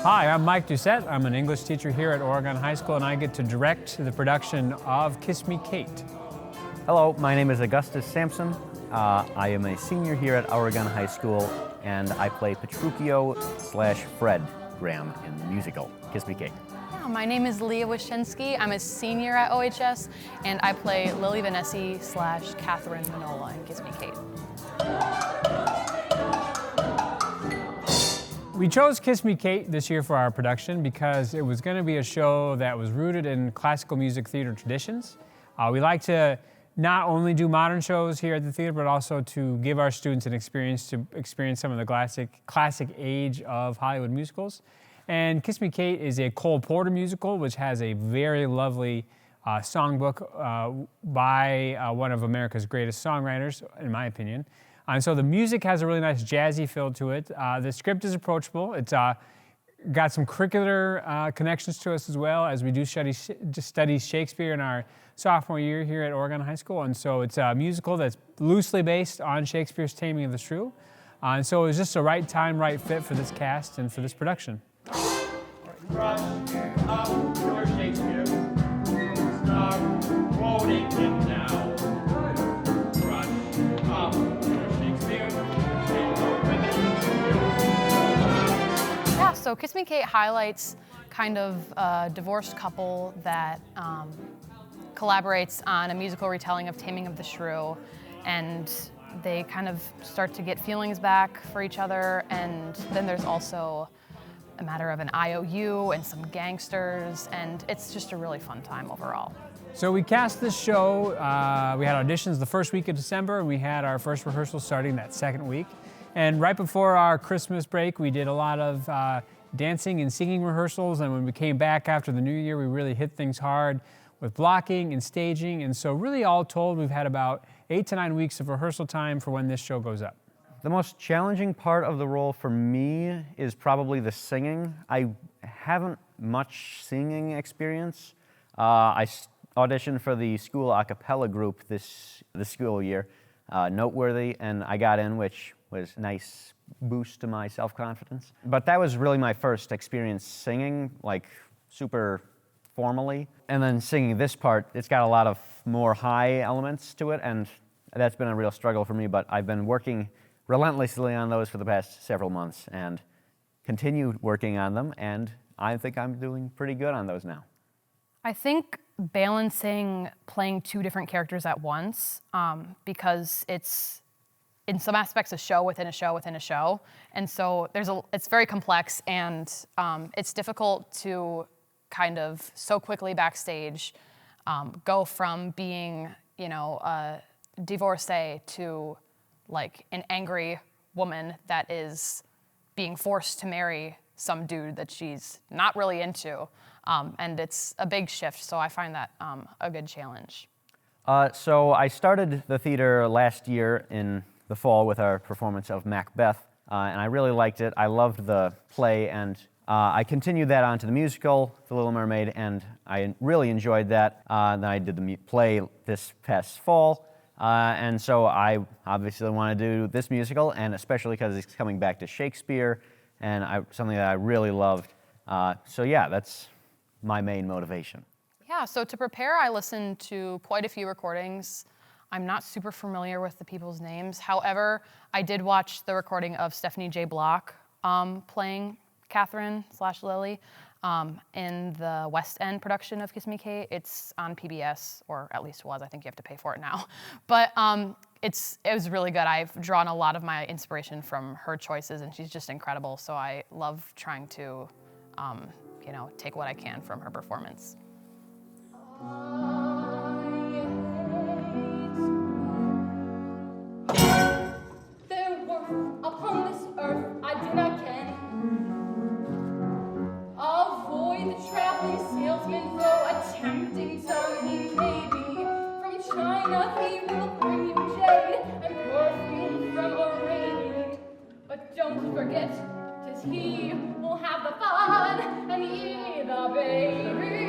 Hi, I'm Mike Doucette. I'm an English teacher here at Oregon High School, and I get to direct the production of Kiss Me Kate. Hello, my name is Augustus Sampson. I am a senior here at Oregon High School, and I play Petruchio/Fred Graham in the musical Kiss Me Kate. Yeah, my name is Leah Wyszynski. I'm a senior at OHS, and I play Lily Vanesi/Catherine Manola in Kiss Me Kate. We chose Kiss Me Kate this year for our production because it was going to be a show that was rooted in classical music theater traditions. We like to not only do modern shows here at the theater, but also to give our students an experience to experience some of the classic age of Hollywood musicals. And Kiss Me Kate is a Cole Porter musical, which has a very lovely songbook by one of America's greatest songwriters, in my opinion. And so the music has a really nice jazzy feel to it. The script is approachable. It's got some curricular connections to us as well, as we do study Shakespeare in our sophomore year here at Oregon High School. And so it's a musical that's loosely based on Shakespeare's Taming of the Shrew. And so it was just the right time, right fit for this cast and for this production. Rush up your Shakespeare. Start quoting him now. Rush up your Shakespeare. Yeah, so Kiss Me Kate highlights kind of a divorced couple that collaborates on a musical retelling of Taming of the Shrew, and they kind of start to get feelings back for each other, and then there's also a matter of an IOU and some gangsters, and it's just a really fun time overall. So we cast this show, we had auditions the first week of December, and we had our first rehearsal starting that second week. And right before our Christmas break, we did a lot of dancing and singing rehearsals, and when we came back after the new year, we really hit things hard with blocking and staging, and so really all told, we've had about 8 to 9 weeks of rehearsal time for when this show goes up. The most challenging part of the role for me is probably the singing. I haven't much singing experience. I auditioned for the school a cappella group this school year, Noteworthy, and I got in, which was a nice boost to my self-confidence. But that was really my first experience singing, like super formally. And then singing this part, it's got a lot of more high elements to it, and that's been a real struggle for me, but I've been working relentlessly on those for the past several months and continue working on them, and I think I'm doing pretty good on those now. I think balancing playing two different characters at once, because it's in some aspects a show within a show within a show, and so it's very complex, and it's difficult to kind of so quickly backstage go from being, a divorcee to like an angry woman that is being forced to marry some dude that she's not really into. And it's a big shift, so I find that a good challenge. So I started the theater last year in the fall with our performance of Macbeth, and I really liked it. I loved the play, and I continued that on to the musical, The Little Mermaid, and I really enjoyed that. Then I did the play this past fall, and so I obviously want to do this musical, and especially because it's coming back to Shakespeare, and something that I really loved. So yeah, that's my main motivation. Yeah, so to prepare, I listened to quite a few recordings. I'm not super familiar with the people's names. However, I did watch the recording of Stephanie J. Block playing Catherine/Lily in the West End production of Kiss Me Kate. It's on PBS, or at least was. I think you have to pay for it now. But it was really good. I've drawn a lot of my inspiration from her choices, and she's just incredible. So I love trying to, take what I can from her performance. There were upon this earth I do not ken. Avoid the traveling salesman, though a tempting tongue he may be. From China he will bring you jade and perfume from Arabia. But don't forget, 'tis he will have the fun and ye the baby.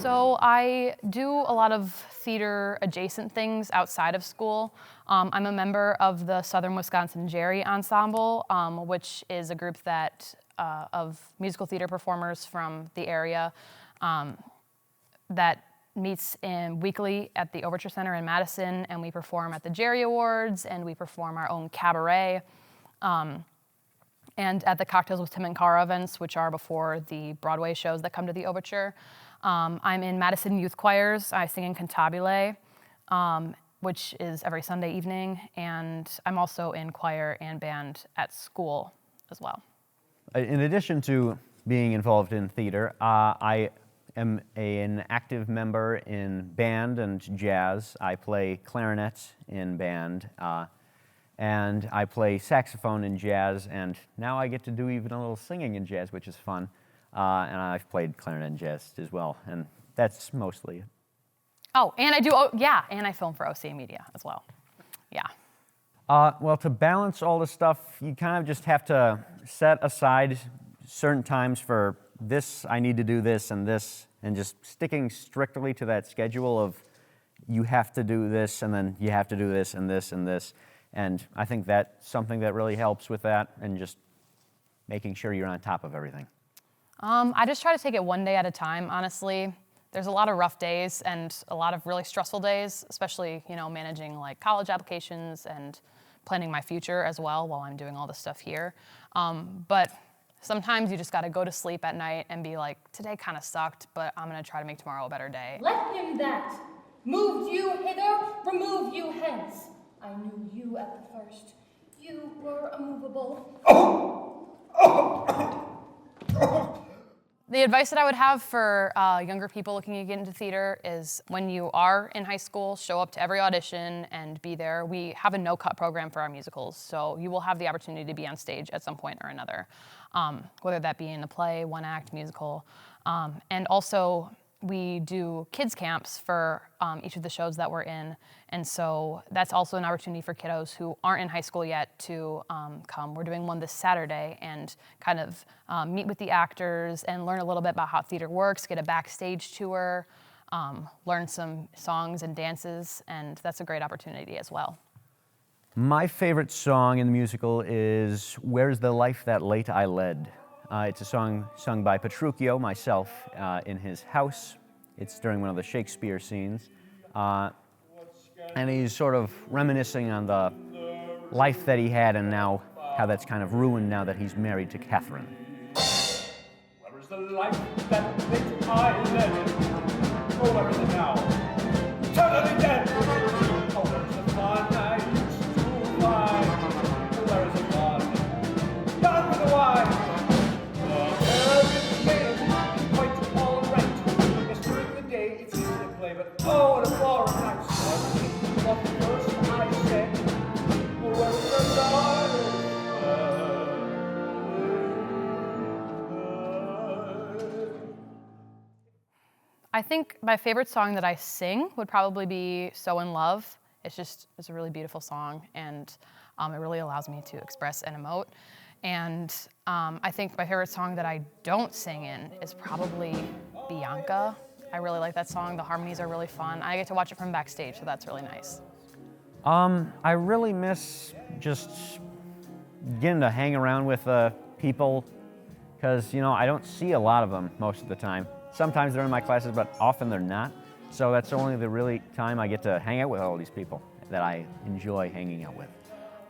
So So I do a lot of theater adjacent things outside of school. I'm a member of the Southern Wisconsin Jerry Ensemble, which is a group of musical theater performers from the area that meets weekly at the Overture Center in Madison, and we perform at the Jerry Awards, and we perform our own cabaret, and at the Cocktails with Tim and Cara events, which are before the Broadway shows that come to the Overture. I'm in Madison Youth Choirs. I sing in Cantabile, which is every Sunday evening, and I'm also in choir and band at school as well. In addition to being involved in theater, I am an active member in band and jazz. I play clarinet in band, and I play saxophone in jazz, and now I get to do even a little singing in jazz, which is fun. And I've played clarinet and jazz as well, and that's mostly it. Oh, and and I film for OCA Media as well. Yeah. Well, to balance all this stuff, you kind of just have to set aside certain times for this, I need to do this, and just sticking strictly to that schedule of you have to do this, and then you have to do this, and this, and this. And I think that's something that really helps with that, and just making sure you're on top of everything. I just try to take it one day at a time, honestly. There's a lot of rough days and a lot of really stressful days, especially, managing like college applications and planning my future as well while I'm doing all this stuff here. But sometimes you just got to go to sleep at night and be like, today kind of sucked, but I'm going to try to make tomorrow a better day. Let him that moved you hither, remove you hence. I knew you at the first. You were immovable. The advice that I would have for younger people looking to get into theater is when you are in high school, show up to every audition and be there. We have a no-cut program for our musicals, so you will have the opportunity to be on stage at some point or another, whether that be in a play, one-act musical. And also, we do kids camps for each of the shows that we're in, and so that's also an opportunity for kiddos who aren't in high school yet to come. We're doing one this Saturday and kind of meet with the actors and learn a little bit about how theater works, get a backstage tour, learn some songs and dances, and that's a great opportunity as well. My favorite song in the musical is Where's the Life That Late I Led? It's a song sung by Petruchio, myself, in his house. It's during one of the Shakespeare scenes. And he's sort of reminiscing on the life that he had and now how that's kind of ruined now that he's married to Catherine. Where is the life that late I led? Oh, where is it now? Totally dead! Oh, where is the fun I used to find? Oh, where is it gone? Gone with the wine! Oh, what a foreign accent. What the first I said. Where's the life? I think my favorite song that I sing would probably be So in Love. It's a really beautiful song, and it really allows me to express and emote. And I think my favorite song that I don't sing in is probably Bianca. I really like that song. The harmonies are really fun. I get to watch it from backstage, so that's really nice. I really miss just getting to hang around with people because, I don't see a lot of them most of the time. Sometimes they're in my classes, but often they're not. So that's only the really time I get to hang out with all these people that I enjoy hanging out with.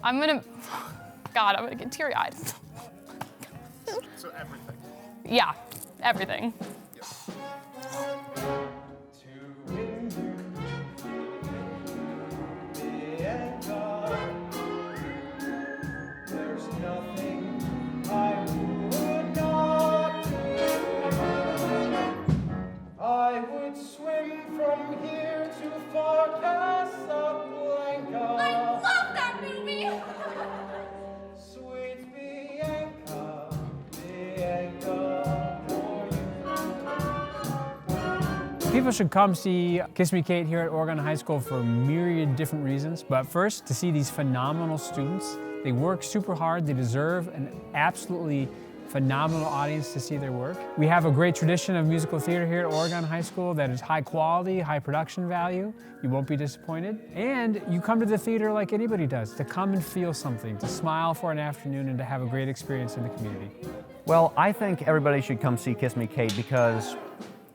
I'm gonna get teary-eyed. So everything. Yeah, everything. There's nothing I would not do. I would swim from here to far Casablanca. I love that movie! Sweet Bianca, Bianca, for you. People should come see Kiss Me Kate here at Oregon High School for a myriad different reasons. But first, to see these phenomenal students. They work super hard. They deserve an absolutely phenomenal audience to see their work. We have a great tradition of musical theater here at Oregon High School that is high quality, high production value. You won't be disappointed. And you come to the theater like anybody does, to come and feel something, to smile for an afternoon and to have a great experience in the community. Well, I think everybody should come see Kiss Me Kate because,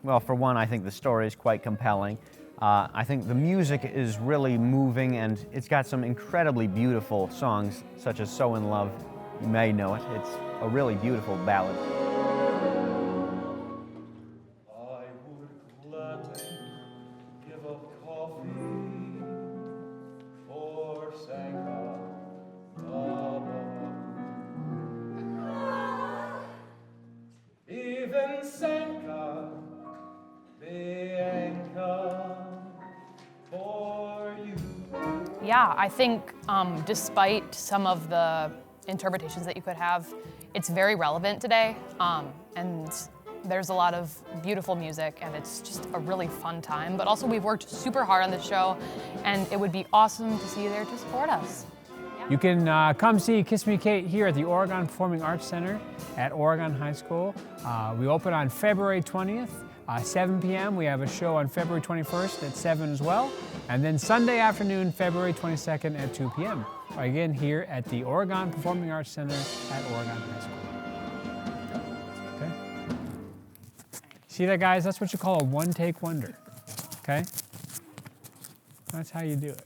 well, for one, I think the story is quite compelling. I think the music is really moving, and it's got some incredibly beautiful songs, such as So in Love. You may know it. It's a really beautiful ballad. I would gladly give up coffee for Sanka above. Even Sanka, Bianca, for you. Yeah, I think despite some of the interpretations that you could have, it's very relevant today, and there's a lot of beautiful music, and it's just a really fun time. But also, we've worked super hard on this show, and it would be awesome to see you there to support us. You can come see Kiss Me Kate here at the Oregon Performing Arts Center at Oregon High School. We open on February 20th, 7 p.m. We have a show on February 21st at 7 as well. And then Sunday afternoon, February 22nd at 2 p.m. Again, here at the Oregon Performing Arts Center at Oregon High School. Okay? See that, guys? That's what you call a one-take wonder. Okay? That's how you do it.